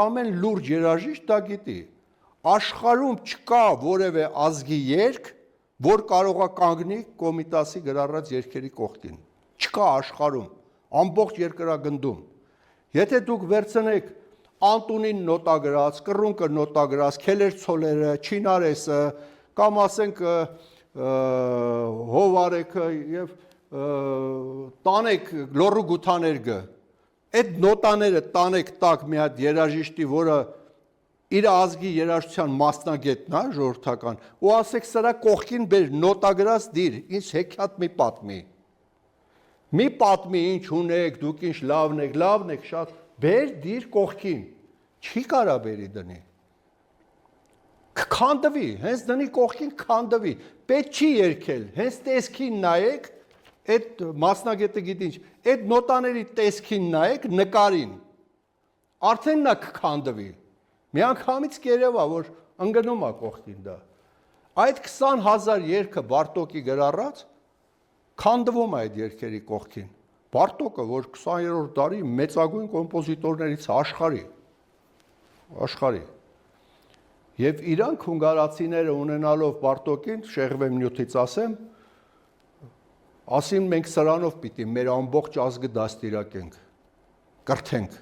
Ամեն լուրջ երաժիշտ դա գիտի։ Աշխարհում չկա որևէ ազգի երգ, որ կարող է կանգնի Կոմիտասի գրառած երգերի կողքին։ Չկա աշխարհում, ամբողջ երկրագնդում։ Եթե դուք վերցնեք Անտունին նոտագրած, Կռունկը նոտագրած, Քելեր-ցոլերը, Չինարեսը, կամ ասենք Հովարեքը եւ տանեք Լոռու Գութաներգը, այդ նոտաները տանեք տակ մի հատ երաժիշտի, որը իր ազգի երաժշտության մասնագետն է, ժողովրդական, ու ասեք սրա կողքին բեր նոտագրած դիր, ինձ հեքիաթ մի պատմի, ինչ ունեք, դուք ինչ լավն եք, շատ բեր դիր կողքին, չի կարա բերի դնի, կքանդվի, հենց դնի կողքին կքանդվի, պետք չի երգել, հենց տեսքին նայեք, այդ մասնագետը գիտի ինչ, այդ նոտաների տեսքին նայեք, նկարին, արդեն նա կքանդվի, մի անգամից կերևա, որ ընկնում է կողքին դա, այդ 20,000 երգը Բարտոկի գրառած, քանդվում է այդ երգերի կողքին, Բարտոկը, որ 20-րդ դարի մեծագույն կոմպոզիտորներից աշխարհի, եւ իրանք հունգարացիները ունենալով Բարտոկին, շեղվեմ նյութից ասին մենք սրանով պիտի մեր ամբողջ ազգը դաստիարակենք, կրթենք